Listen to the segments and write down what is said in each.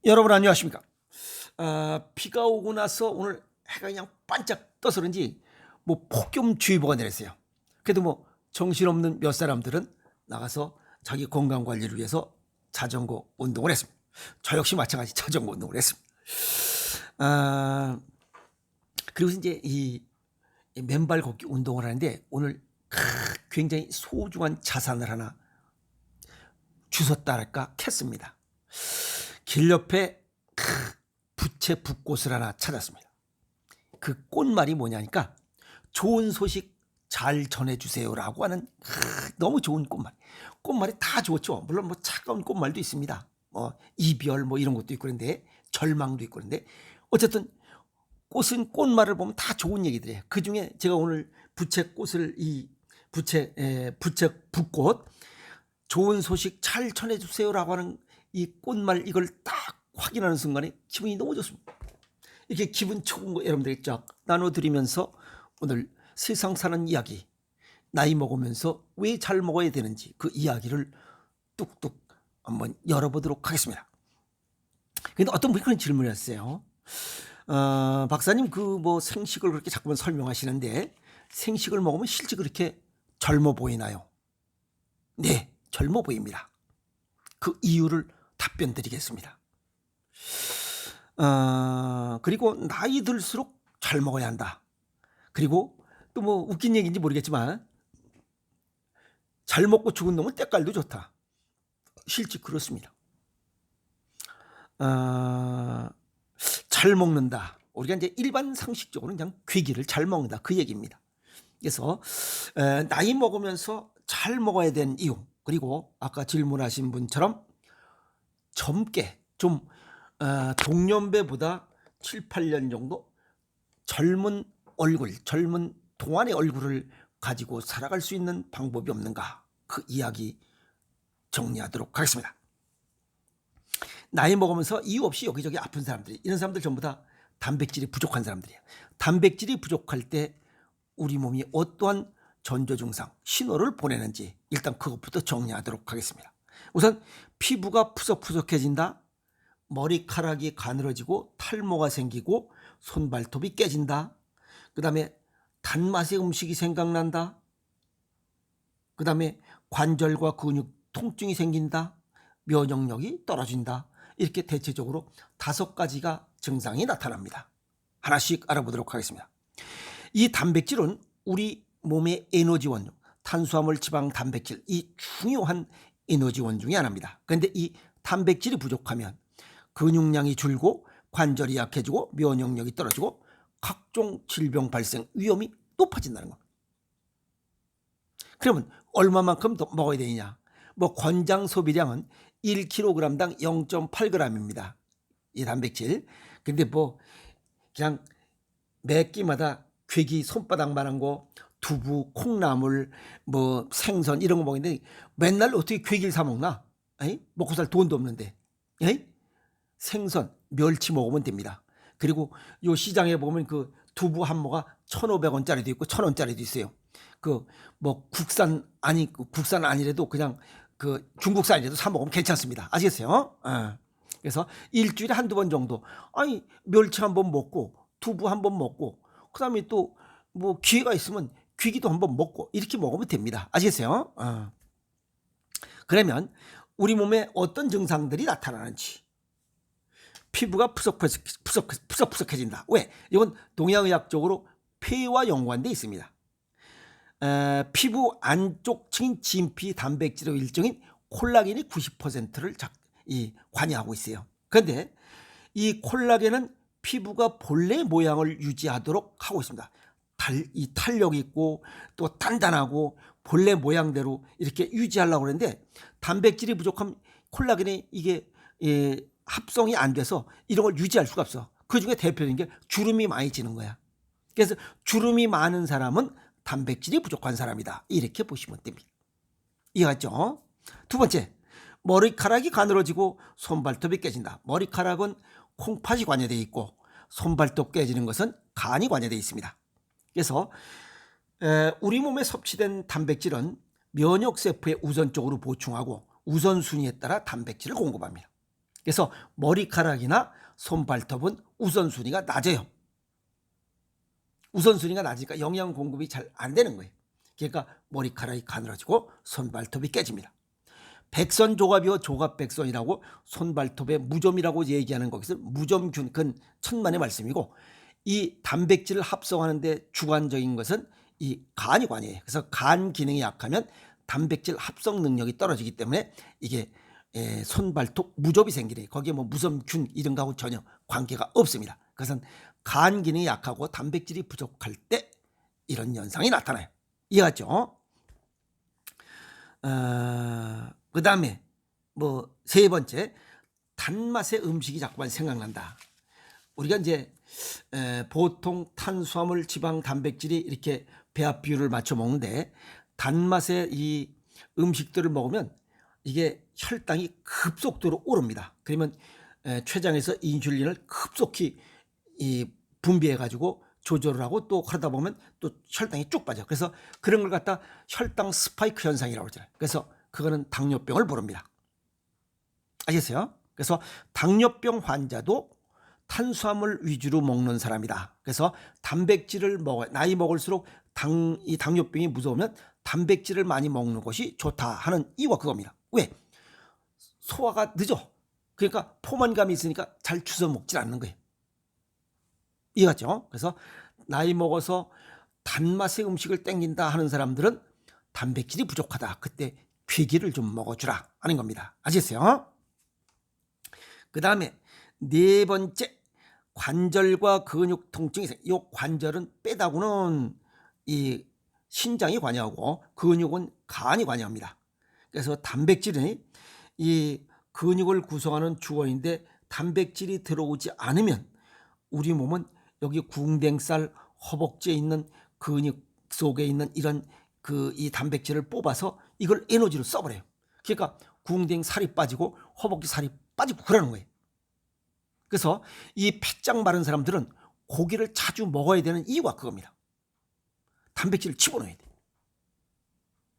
여러분 안녕하십니까? 비가 오고 나서 오늘 해가 그냥 반짝 떠서 그런지 뭐 폭염주의보가 내렸어요. 그래도 뭐 정신없는 몇 사람들은 나가서 자기 건강 관리를 위해서 자전거 운동을 했습니다. 저 역시 마찬가지 자전거 운동을 했습니다. 아, 그리고 이제 이 맨발 걷기 운동을 하는데 오늘 굉장히 소중한 자산을 하나 주웠다랄까 캤습니다. 길 옆에 부채 붓꽃을 하나 찾았습니다. 그 꽃말이 뭐냐니까 좋은 소식 잘 전해주세요라고 하는 너무 좋은 꽃말. 꽃말이 다 좋죠. 물론 뭐 차가운 꽃말도 있습니다. 이별 뭐 이런 것도 있고 그런데 절망도 있고 그런데 어쨌든 꽃은 꽃말을 보면 다 좋은 얘기들이에요. 그 중에 제가 오늘 부채 꽃을 부채 붓꽃 좋은 소식 잘 전해주세요라고 하는 이 꽃말 이걸 딱 확인하는 순간에 기분이 너무 좋습니다. 이렇게 기분 좋은 거 여러분들이 쫙 나눠드리면서 오늘 세상 사는 이야기, 나이 먹으면서 왜 잘 먹어야 되는지 그 이야기를 뚝뚝 한번 열어보도록 하겠습니다. 근데 어떤 분이 그런 질문을 했어요. 박사님 그 뭐 생식을 그렇게 자꾸만 설명하시는데 생식을 먹으면 실제 그렇게 젊어 보이나요? 네, 젊어 보입니다. 그 이유를 답변 드리겠습니다. 그리고 나이 들수록 잘 먹어야 한다. 그리고 또 뭐 웃긴 얘기인지 모르겠지만 잘 먹고 죽은 놈은 때깔도 좋다. 실제 그렇습니다. 잘 먹는다. 우리가 이제 일반 상식적으로 그냥 괴기를 잘 먹는다 그 얘기입니다. 그래서 나이 먹으면서 잘 먹어야 되는 이유 그리고 아까 질문하신 분처럼 젊게 좀 동년배보다 7, 8년 정도 젊은 얼굴, 젊은 동안의 얼굴을 가지고 살아갈 수 있는 방법이 없는가 그 이야기 정리하도록 하겠습니다. 나이 먹으면서 이유 없이 여기저기 아픈 사람들이 이런 사람들 전부 다 단백질이 부족한 사람들이에요. 단백질이 부족할 때 우리 몸이 어떠한 전조 증상, 신호를 보내는지 일단 그것부터 정리하도록 하겠습니다. 우선 피부가 푸석푸석해진다. 머리카락이 가늘어지고 탈모가 생기고 손발톱이 깨진다. 그 다음에 단맛의 음식이 생각난다. 그 다음에 관절과 근육 통증이 생긴다. 면역력이 떨어진다. 이렇게 대체적으로 5가지가 증상이 나타납니다. 하나씩 알아보도록 하겠습니다. 이 단백질은 우리 몸의 에너지원, 탄수화물, 지방, 단백질 이 중요한 에너지원 중에 하나입니다. 그런데 이 단백질이 부족하면 근육량이 줄고 관절이 약해지고 면역력이 떨어지고 각종 질병 발생 위험이 높아진다는 겁니다. 그러면 얼마만큼 더 먹어야 되느냐? 뭐 권장 소비량은 1kg당 0.8g입니다. 이 단백질. 근데 뭐 그냥 매 끼마다 괴기 손바닥만한 거, 두부, 콩나물, 뭐 생선 이런 거 먹는데 맨날 어떻게 괴기를 사 먹나? 에이? 먹고 살 돈도 없는데. 에이? 생선, 멸치 먹으면 됩니다. 그리고 요 시장에 보면 그 두부 한 모가 1,500원짜리도 있고 1,000원짜리도 있어요. 그 뭐 국산 아니래도 그냥 그 중국산이라도 사 먹으면 괜찮습니다. 아시겠어요? 그래서 일주일에 한두 번 정도 아니 멸치 한번 먹고 두부 한번 먹고 그다음에 또 뭐 기회가 있으면 귀기도 한번 먹고 이렇게 먹으면 됩니다. 아시겠어요? 그러면 우리 몸에 어떤 증상들이 나타나는지 피부가 푸석푸석해진다. 왜? 이건 동양의학적으로 폐와 연관돼 있습니다. 피부 안쪽층인 진피 단백질의 일종인 콜라겐이 90%를 관여하고 있어요. 그런데 이 콜라겐은 피부가 본래 모양을 유지하도록 하고 있습니다. 이 탄력이 있고 또 단단하고 본래 모양대로 이렇게 유지하려고 하는데 단백질이 부족하면 콜라겐이 이게 합성이 안 돼서 이런 걸 유지할 수가 없어. 그중에 대표적인 게 주름이 많이 지는 거야. 그래서 주름이 많은 사람은 단백질이 부족한 사람이다. 이렇게 보시면 됩니다. 이해갔죠? 두 번째, 머리카락이 가늘어지고 손발톱이 깨진다. 머리카락은 콩팥이 관여되어 있고 손발톱 깨지는 것은 간이 관여되어 있습니다. 그래서 우리 몸에 섭취된 단백질은 면역세포에 우선적으로 보충하고 우선순위에 따라 단백질을 공급합니다. 그래서 머리카락이나 손발톱은 우선순위가 낮아요. 우선순위가 낮으니까 영양 공급이 잘 안 되는 거예요. 그러니까 머리카락이 가늘어지고 손발톱이 깨집니다. 백선조갑이요 조갑백선이라고 손발톱의 무좀이라고 얘기하는 것을 무좀균, 그건 천만의 말씀이고, 이 단백질을 합성하는데 주관적인 것은 이 간이 관이에요. 그래서 간 기능이 약하면 단백질 합성 능력이 떨어지기 때문에 이게 손발톱 무좀이 생기네. 거기에 뭐 무좀균 이런 거하고 전혀 관계가 없습니다. 그것은 간 기능이 약하고 단백질이 부족할 때 이런 현상이 나타나요. 이해갔죠? 그 다음에 뭐 세 번째, 단맛의 음식이 자꾸만 생각난다. 우리가 이제 보통 탄수화물, 지방, 단백질이 이렇게 배합 비율을 맞춰 먹는데, 단맛의 이 음식들을 먹으면 이게 혈당이 급속도로 오릅니다. 그러면 췌장에서 인슐린을 급속히 분비해 가지고 조절을 하고, 또 그러다 보면 또 혈당이 쭉 빠져. 그래서 그런 걸 갖다 혈당 스파이크 현상이라고 그러잖아요. 그래서 그거는 당뇨병을 부릅니다. 아시겠어요? 그래서 당뇨병 환자도 탄수화물 위주로 먹는 사람이다. 그래서 단백질을 먹어야, 나이 먹을수록 이 당뇨병이 무서우면 단백질을 많이 먹는 것이 좋다 하는 이유가 그겁니다. 왜? 소화가 늦어. 그러니까 포만감이 있으니까 잘 주워 먹질 않는 거예요. 이해갔죠? 그래서 나이 먹어서 단맛의 음식을 땡긴다 하는 사람들은 단백질이 부족하다. 그때 괴기를 좀 먹어주라 하는 겁니다. 아시겠어요? 그 다음에 네 번째, 관절과 근육 통증이 생겨. 이 관절은 빼다구는 이 신장이 관여하고 근육은 간이 관여합니다. 그래서 단백질은 이 근육을 구성하는 주원인데, 단백질이 들어오지 않으면 우리 몸은 여기 궁뎅살, 허벅지에 있는 근육 속에 있는 이런 이 단백질을 뽑아서 이걸 에너지로 써버려요. 그러니까 궁뎅 살이 빠지고 허벅지 살이 빠지고 그러는 거예요. 그래서 이 폐짱 마른 사람들은 고기를 자주 먹어야 되는 이유가 그겁니다. 단백질을 집어넣어야 돼.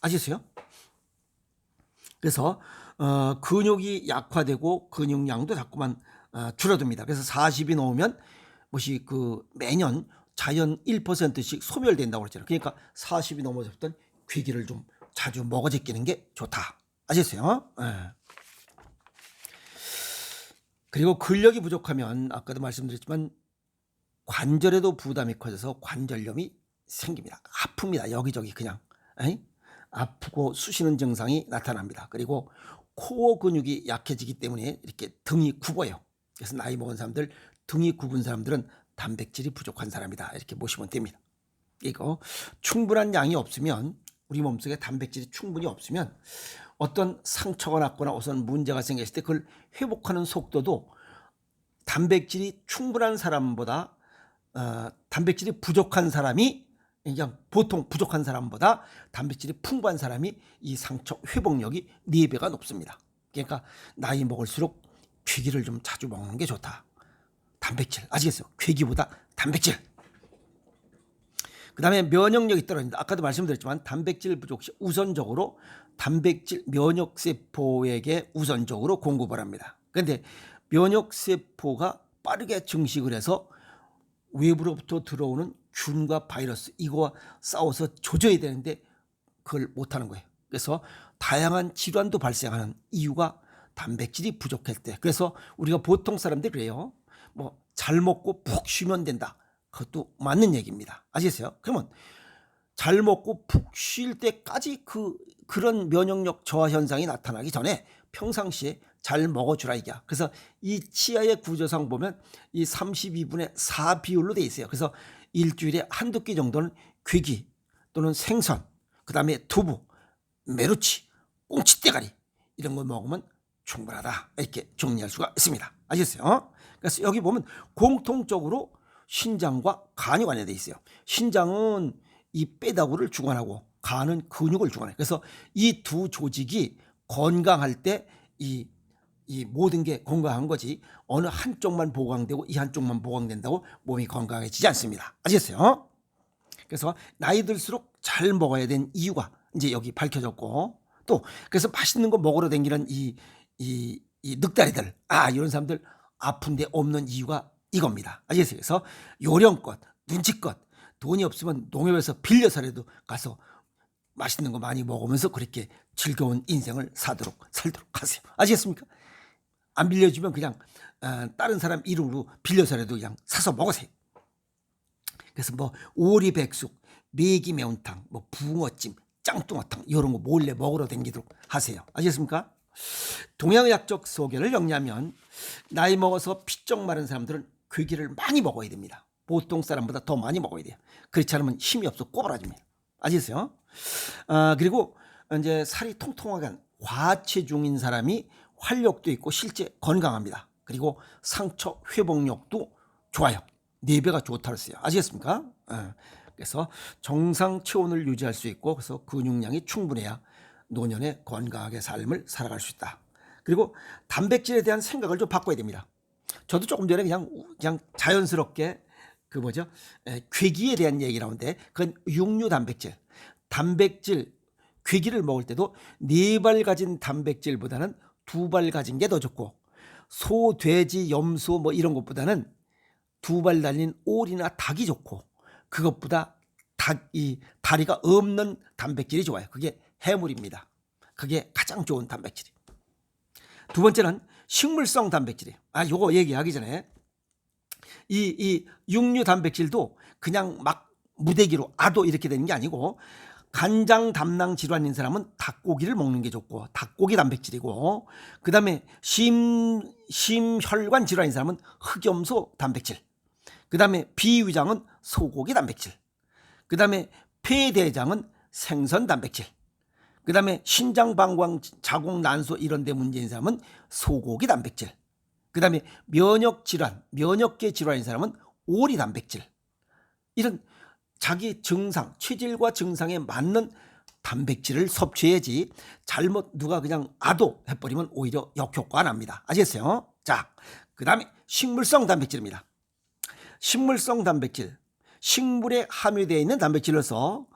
아시겠어요? 그래서 근육이 약화되고 근육량도 자꾸만 줄어듭니다. 그래서 40이 넘으면 뭐시 매년 자연 1%씩 소멸된다고 그랬잖아요. 그러니까 40이 넘어서부터는 괴기를 좀 자주 먹어 제끼는 게 좋다. 아시겠어요? 그리고 근력이 부족하면 아까도 말씀드렸지만 관절에도 부담이 커져서 관절염이 생깁니다. 아픕니다. 여기저기 그냥 아프고 쑤시는 증상이 나타납니다. 그리고 코어 근육이 약해지기 때문에 이렇게 등이 굽어요. 그래서 나이 먹은 사람들, 등이 굽은 사람들은 단백질이 부족한 사람이다, 이렇게 보시면 됩니다. 이거 충분한 양이 없으면, 우리 몸속에 단백질이 충분히 없으면 어떤 상처가 났거나 우선 문제가 생겼을 때 그걸 회복하는 속도도 단백질이 충분한 사람보다 단백질이 부족한 사람이, 그냥 보통 부족한 사람보다 단백질이 풍부한 사람이 이 상처 회복력이 4배가 높습니다. 그러니까 나이 먹을수록 괴기를 좀 자주 먹는 게 좋다. 단백질, 아시겠어요? 괴기보다 단백질. 그 다음에 면역력이 떨어진다. 아까도 말씀드렸지만 단백질 부족 시 우선적으로 단백질 면역세포에게 우선적으로 공급을 합니다. 그런데 면역세포가 빠르게 증식을 해서 외부로부터 들어오는 균과 바이러스, 이거와 싸워서 조져야 되는데 그걸 못하는 거예요. 그래서 다양한 질환도 발생하는 이유가 단백질이 부족할 때. 그래서 우리가 보통 사람들이 그래요. 뭐 잘 먹고 푹 쉬면 된다. 그것도 맞는 얘기입니다. 아시겠어요? 그러면 잘 먹고 푹 쉴 때까지 그런 면역력 저하 현상이 나타나기 전에 평상시에 잘 먹어주라 이게야. 그래서 이 치아의 구조상 보면 이 32분의 4 비율로 돼 있어요. 그래서 일주일에 한두 끼 정도는 괴기 또는 생선, 그 다음에 두부, 메루치, 꽁치대가리 이런 거 먹으면 충분하다, 이렇게 정리할 수가 있습니다. 아시겠어요? 그래서 여기 보면 공통적으로 신장과 간이 관여되어 있어요. 신장은 이 뼈다구를 주관하고 간은 근육을 주관해요. 그래서 이 두 조직이 건강할 때 이 모든 게 건강한 거지, 어느 한쪽만 보강되고 이 한쪽만 보강된다고 몸이 건강해지지 않습니다. 아시겠어요? 그래서 나이 들수록 잘 먹어야 되는 이유가 이제 여기 밝혀졌고, 또 그래서 맛있는 거 먹으러 다니는 이 이 늑다리들, 이런 사람들 아픈데 없는 이유가 이겁니다. 아시겠어요? 그래서 요령껏, 눈치껏 돈이 없으면 농협에서 빌려서라도 가서 맛있는 거 많이 먹으면서 그렇게 즐거운 인생을 살도록 하세요. 아시겠습니까? 안 빌려주면 그냥 다른 사람 이름으로 빌려서라도 그냥 사서 먹으세요. 그래서 뭐 오리백숙, 메기 매운탕, 뭐 붕어찜, 짱뚱어탕 이런 거 몰래 먹으러 다니도록 하세요. 아시겠습니까? 동양의학적 소견을 정리하면 나이 먹어서 피쩍 마른 사람들은 괴기를 많이 먹어야 됩니다. 보통 사람보다 더 많이 먹어야 돼요. 그렇지 않으면 힘이 없어 꼬부라집니다. 아시겠어요? 그리고 이제 살이 통통하게 한 과체중인 사람이 활력도 있고 실제 건강합니다. 그리고 상처 회복력도 좋아요. 4배가 좋다고 했어요. 아시겠습니까? 그래서 정상 체온을 유지할 수 있고 그래서 근육량이 충분해야 노년에 건강하게 삶을 살아갈 수 있다. 그리고 단백질에 대한 생각을 좀 바꿔야 됩니다. 저도 조금 전에 그냥 자연스럽게 괴기에 대한 얘기 나오는데 그건 육류 단백질. 괴기를 먹을 때도 4발 가진 단백질보다는 2발 가진 게 더 좋고 소, 돼지, 염소 뭐 이런 것보다는 2발 달린 오리나 닭이 좋고 그것보다 다리가 없는 단백질이 좋아요. 그게 해물입니다. 그게 가장 좋은 단백질이. 두 번째는 식물성 단백질이에요. 요거 얘기하기 전에 이 육류 단백질도 그냥 막 무대기로 이렇게 되는 게 아니고 간장 담낭 질환인 사람은 닭고기를 먹는 게 좋고 닭고기 단백질이고 그 다음에 심혈관 질환인 사람은 흑염소 단백질, 그 다음에 비위장은 소고기 단백질, 그 다음에 폐대장은 생선 단백질, 그 다음에 신장, 방광, 자궁, 난소 이런 데 문제인 사람은 소고기 단백질, 그 다음에 면역계 질환인 사람은 오리 단백질. 이런 자기 증상, 체질과 증상에 맞는 단백질을 섭취해야지 잘못 누가 그냥 해버리면 오히려 역효과가 납니다. 아시겠어요? 자, 그 다음에 식물성 단백질입니다. 식물성 단백질, 식물에 함유되어 있는 단백질로서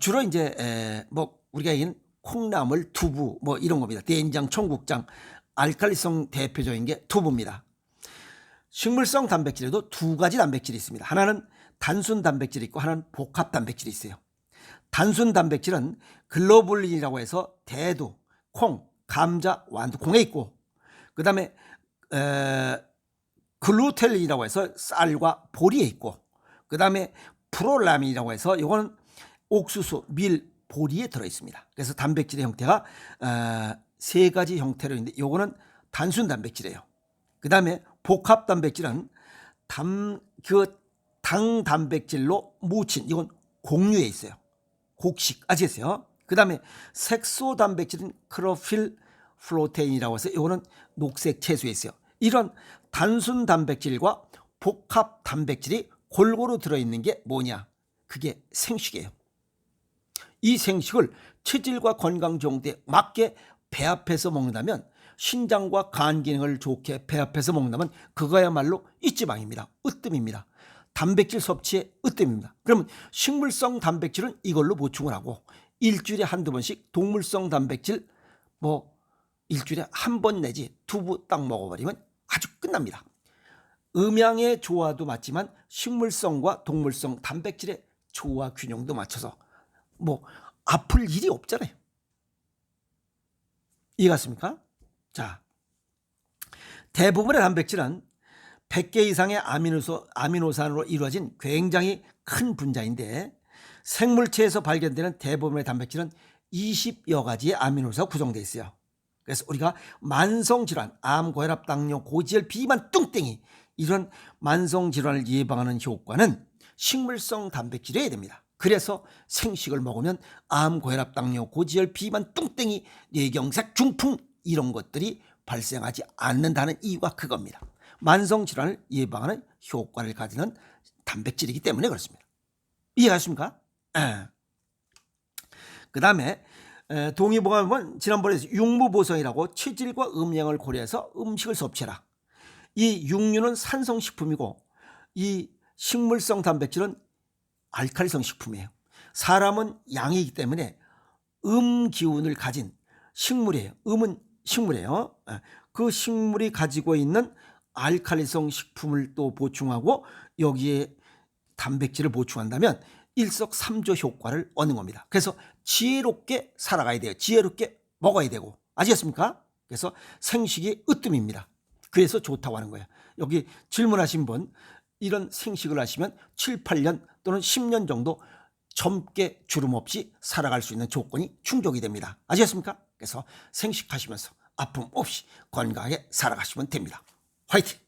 주로 이제 우리가 얘기하는 콩나물, 두부 뭐 이런 겁니다. 된장, 청국장, 알칼리성 대표적인 게 두부입니다. 식물성 단백질에도 2가지 단백질이 있습니다. 하나는 단순 단백질이 있고 하나는 복합 단백질이 있어요. 단순 단백질은 글로불린이라고 해서 대두, 콩, 감자, 완두, 콩에 있고 그 다음에 글루텔린이라고 해서 쌀과 보리에 있고 그 다음에 프롤라민이라고 해서 이거는 옥수수, 밀, 보리에 들어있습니다. 그래서 단백질의 형태가 3가지 형태로 있는데 이거는 단순 단백질이에요. 그 다음에 복합 단백질은 당 단백질로 뭉친 이건 곡류에 있어요. 곡식 아시겠어요? 그 다음에 색소 단백질은 크로필 플로테인이라고 해서 이거는 녹색 채소에 있어요. 이런 단순 단백질과 복합 단백질이 골고루 들어있는 게 뭐냐? 그게 생식이에요. 이 생식을 체질과 건강 정도에 맞게 배합해서 먹는다면 신장과 간 기능을 좋게 배합해서 먹는다면 그거야말로 이지방입니다. 으뜸입니다. 단백질 섭취의 으뜸입니다. 그러면 식물성 단백질은 이걸로 보충을 하고 일주일에 한두 번씩 동물성 단백질 일주일에 한 번 내지 2부 딱 먹어버리면 아주 끝납니다. 음양의 조화도 맞지만 식물성과 동물성 단백질의 조화 균형도 맞춰서 아플 일이 없잖아요. 이해갔습니까? 자, 대부분의 단백질은 100개 이상의 아미노산으로 이루어진 굉장히 큰 분자인데 생물체에서 발견되는 대부분의 단백질은 20여 가지의 아미노산으로 구성되어 있어요. 그래서 우리가 만성질환, 암, 고혈압, 당뇨, 고지혈, 비만, 뚱땡이 이런 만성질환을 예방하는 효과는 식물성 단백질이어야 됩니다. 그래서 생식을 먹으면 암, 고혈압, 당뇨, 고지혈, 비만, 뚱땡이, 뇌경색, 중풍 이런 것들이 발생하지 않는다는 이유가 그겁니다. 만성질환을 예방하는 효과를 가지는 단백질이기 때문에 그렇습니다. 이해하십니까? 그 다음에 동의보감에 보면 지난번에 육무보성이라고 체질과 음양을 고려해서 음식을 섭취해라. 이 육류는 산성식품이고 이 식물성 단백질은 알칼리성 식품이에요. 사람은 양이기 때문에 기운을 가진 식물이에요. 음은 식물이에요. 그 식물이 가지고 있는 알칼리성 식품을 또 보충하고 여기에 단백질을 보충한다면 일석삼조 효과를 얻는 겁니다. 그래서 지혜롭게 살아가야 돼요. 지혜롭게 먹어야 되고. 아시겠습니까? 그래서 생식이 으뜸입니다. 그래서 좋다고 하는 거예요. 여기 질문하신 분, 이런 생식을 하시면 7, 8년 또는 10년 정도 젊게 주름 없이 살아갈 수 있는 조건이 충족이 됩니다. 아시겠습니까? 그래서 생식하시면서 아픔 없이 건강하게 살아가시면 됩니다. 화이팅!